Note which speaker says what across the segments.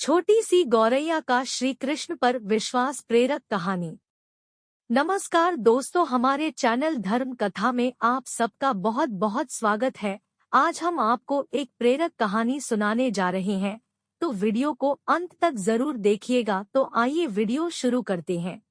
Speaker 1: छोटी सी गौरैया का श्री कृष्ण पर विश्वास प्रेरक कहानी। नमस्कार दोस्तों, हमारे चैनल धर्म कथा में आप सबका बहुत बहुत स्वागत है। आज हम आपको एक प्रेरक कहानी सुनाने जा रहे हैं, तो वीडियो को अंत तक जरूर देखिएगा। तो आइए वीडियो शुरू करते हैं।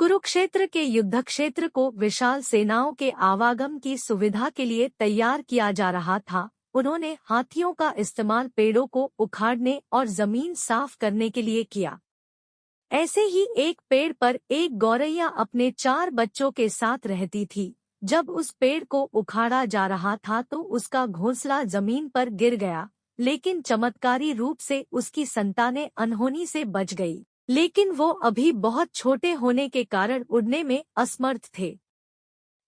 Speaker 1: कुरुक्षेत्र के युद्ध क्षेत्र को विशाल सेनाओं के आवागम की सुविधा के लिए तैयार किया जा रहा था। उन्होंने हाथियों का इस्तेमाल पेड़ों को उखाड़ने और जमीन साफ करने के लिए किया। ऐसे ही एक पेड़ पर एक गौरैया अपने 4 बच्चों के साथ रहती थी। जब उस पेड़ को उखाड़ा जा रहा था तो उसका घोंसला जमीन पर गिर गया, लेकिन चमत्कारी रूप से उसकी संतानें अनहोनी से बच गई। लेकिन वो अभी बहुत छोटे होने के कारण उड़ने में असमर्थ थे।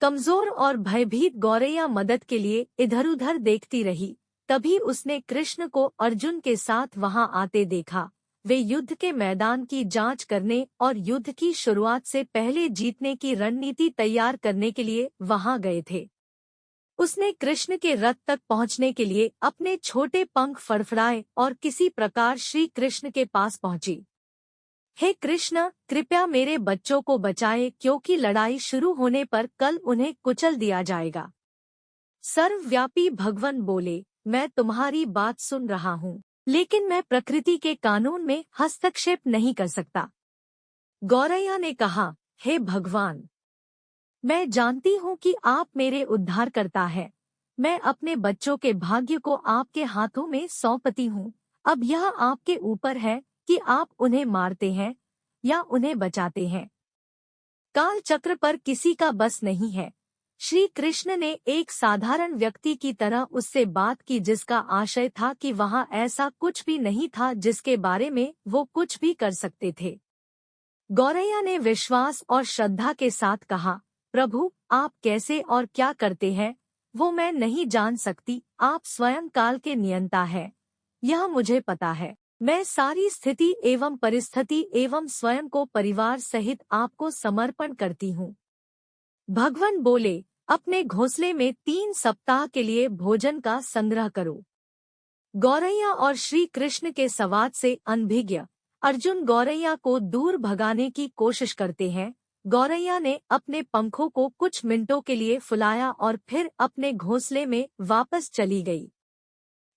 Speaker 1: कमजोर और भयभीत गौरैया मदद के लिए इधर-उधर देखती रही। तभी उसने कृष्ण को अर्जुन के साथ वहां आते देखा। वे युद्ध के मैदान की जांच करने और युद्ध की शुरुआत से पहले जीतने की रणनीति तैयार करने के लिए वहां गए थे। उसने कृष्ण के रथ तक पहुंचने के लिए अपने छोटे पंख फड़फड़ाए और किसी प्रकार श्री कृष्ण के पास पहुंची। हे कृष्ण, कृपया मेरे बच्चों को बचाएं, क्योंकि लड़ाई शुरू होने पर कल उन्हें कुचल दिया जाएगा। सर्वव्यापी भगवान बोले, मैं तुम्हारी बात सुन रहा हूँ, लेकिन मैं प्रकृति के कानून में हस्तक्षेप नहीं कर सकता। गौरैया ने कहा, हे भगवान, मैं जानती हूँ कि आप मेरे उद्धारकर्ता हैं। मैं अपने बच्चों के भाग्य को आपके हाथों में सौंपती हूँ। अब यह आपके ऊपर है कि आप उन्हें मारते हैं या उन्हें बचाते हैं। काल चक्र पर किसी का बस नहीं है। श्री कृष्ण ने एक साधारण व्यक्ति की तरह उससे बात की, जिसका आशय था कि वहां ऐसा कुछ भी नहीं था जिसके बारे में वो कुछ भी कर सकते थे। गौरैया ने विश्वास और श्रद्धा के साथ कहा, प्रभु, आप कैसे और क्या करते हैं वो मैं नहीं जान सकती। आप स्वयं काल के नियंता हैं, यह मुझे पता है। मैं सारी स्थिति एवं परिस्थिति एवं स्वयं को परिवार सहित आपको समर्पण करती हूँ। भगवान बोले, अपने घोंसले में 3 सप्ताह के लिए भोजन का संग्रह करो। गौरैया और श्री कृष्ण के संवाद से अनभिज्ञ अर्जुन गौरैया को दूर भगाने की कोशिश करते हैं। गौरैया ने अपने पंखों को कुछ मिनटों के लिए फुलाया और फिर अपने घोंसले में वापस चली गई।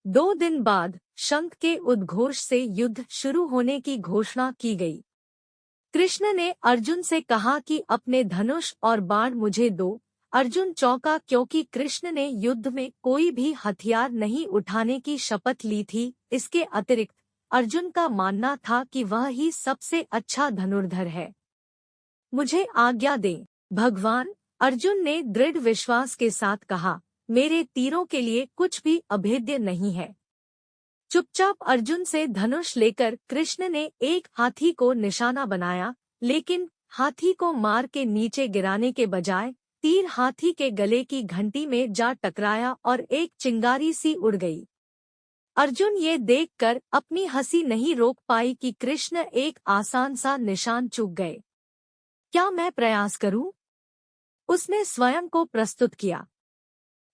Speaker 1: 2 दिन बाद शंख के उद्घोष से युद्ध शुरू होने की घोषणा की गई। कृष्ण ने अर्जुन से कहा कि अपने धनुष और बाण मुझे दो। अर्जुन चौंका, क्योंकि कृष्ण ने युद्ध में कोई भी हथियार नहीं उठाने की शपथ ली थी। इसके अतिरिक्त अर्जुन का मानना था कि वह ही सबसे अच्छा धनुर्धर है। मुझे आज्ञा दें भगवान, अर्जुन ने दृढ़ विश्वास के साथ कहा, मेरे तीरों के लिए कुछ भी अभेद्य नहीं है। चुपचाप अर्जुन से धनुष लेकर कृष्ण ने एक हाथी को निशाना बनाया, लेकिन हाथी को मार के नीचे गिराने के बजाय तीर हाथी के गले की घंटी में जा टकराया और एक चिंगारी सी उड़ गई। अर्जुन ये देखकर अपनी हंसी नहीं रोक पाई कि कृष्ण एक आसान सा निशान चूक गए। क्या मैं प्रयास करूं? उसने स्वयं को प्रस्तुत किया।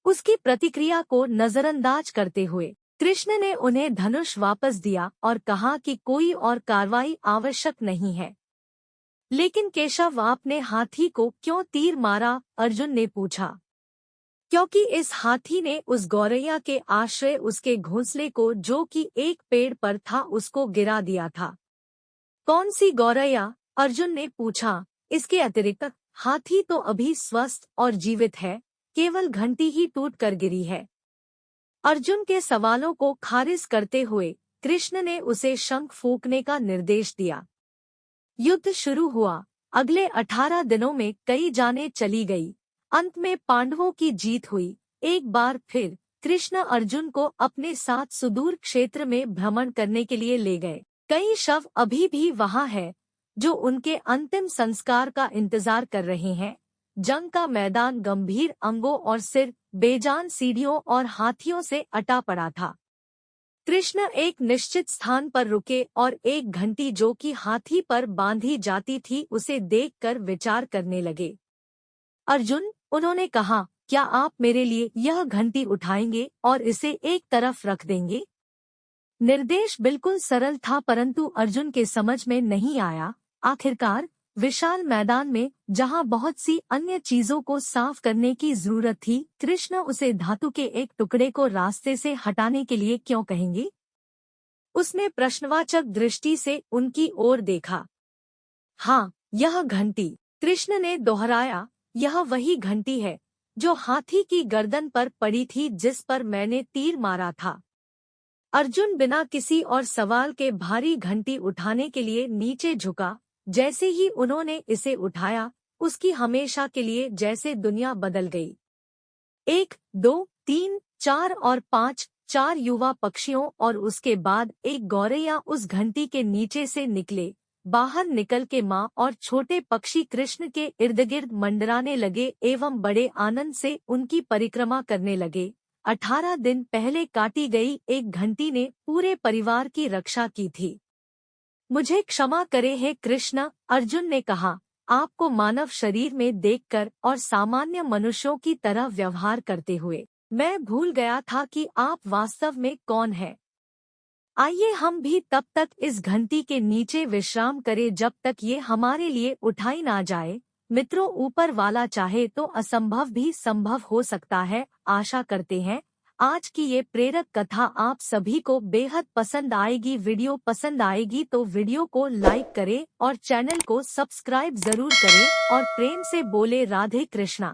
Speaker 1: उसकी प्रतिक्रिया को नजरअंदाज करते हुए कृष्ण ने उन्हें धनुष वापस दिया और कहा कि कोई और कार्रवाई आवश्यक नहीं है। लेकिन केशव, आपने हाथी को क्यों तीर मारा? अर्जुन ने पूछा। क्योंकि इस हाथी ने उस गौरैया के आश्रय उसके घोंसले को, जो कि एक पेड़ पर था, उसको गिरा दिया था। कौन सी गौरैया? अर्जुन ने पूछा। इसके अतिरिक्त हाथी तो अभी स्वस्थ और जीवित है, केवल घंटी ही टूट कर गिरी है। अर्जुन के सवालों को खारिज करते हुए कृष्ण ने उसे शंख फूंकने का निर्देश दिया। युद्ध शुरू हुआ। अगले 18 दिनों में कई जानें चली गई। अंत में पांडवों की जीत हुई। एक बार फिर कृष्ण अर्जुन को अपने साथ सुदूर क्षेत्र में भ्रमण करने के लिए ले गए। कई शव अभी भी वहां है, जो उनके अंतिम संस्कार का इंतजार कर रहे हैं। जंग का मैदान गंभीर अंगों और सिर बेजान सीढ़ियों और हाथियों से अटा पड़ा था। कृष्ण एक निश्चित स्थान पर रुके और एक घंटी, जो कि हाथी पर बांधी जाती थी, उसे देखकर विचार करने लगे। अर्जुन, उन्होंने कहा, क्या आप मेरे लिए यह घंटी उठाएंगे और इसे एक तरफ रख देंगे? निर्देश बिल्कुल सरल था, परंतु अर्जुन के समझ में नहीं आया। आखिरकार विशाल मैदान में जहां बहुत सी अन्य चीजों को साफ करने की जरूरत थी, कृष्ण उसे धातु के एक टुकड़े को रास्ते से हटाने के लिए क्यों कहेंगे? उसने प्रश्नवाचक दृष्टि से उनकी ओर देखा। हाँ, यह घंटी, कृष्ण ने दोहराया, यह वही घंटी है जो हाथी की गर्दन पर पड़ी थी, जिस पर मैंने तीर मारा था। अर्जुन बिना किसी और सवाल के भारी घंटी उठाने के लिए नीचे झुका। जैसे ही उन्होंने इसे उठाया, उसकी हमेशा के लिए जैसे दुनिया बदल गई। 1, 2, 3, 4 और 5, 4 युवा पक्षियों और उसके बाद एक गौरैया उस घंटी के नीचे से निकले। बाहर निकल के माँ और छोटे पक्षी कृष्ण के इर्द गिर्द मंडराने लगे एवं बड़े आनंद से उनकी परिक्रमा करने लगे। 18 दिन पहले काटी गई एक घंटी ने पूरे परिवार की रक्षा की थी। मुझे क्षमा करे हे कृष्ण, अर्जुन ने कहा, आपको मानव शरीर में देखकर और सामान्य मनुष्यों की तरह व्यवहार करते हुए मैं भूल गया था कि आप वास्तव में कौन हैं। आइए हम भी तब तक इस घंटी के नीचे विश्राम करें जब तक ये हमारे लिए उठाई ना जाए। मित्रों, ऊपर वाला चाहे तो असंभव भी संभव हो सकता है। आशा करते हैं आज की ये प्रेरक कथा आप सभी को बेहद पसंद आएगी। वीडियो पसंद आएगी तो वीडियो को लाइक करें और चैनल को सब्सक्राइब जरूर करें और प्रेम से बोले राधे कृष्णा।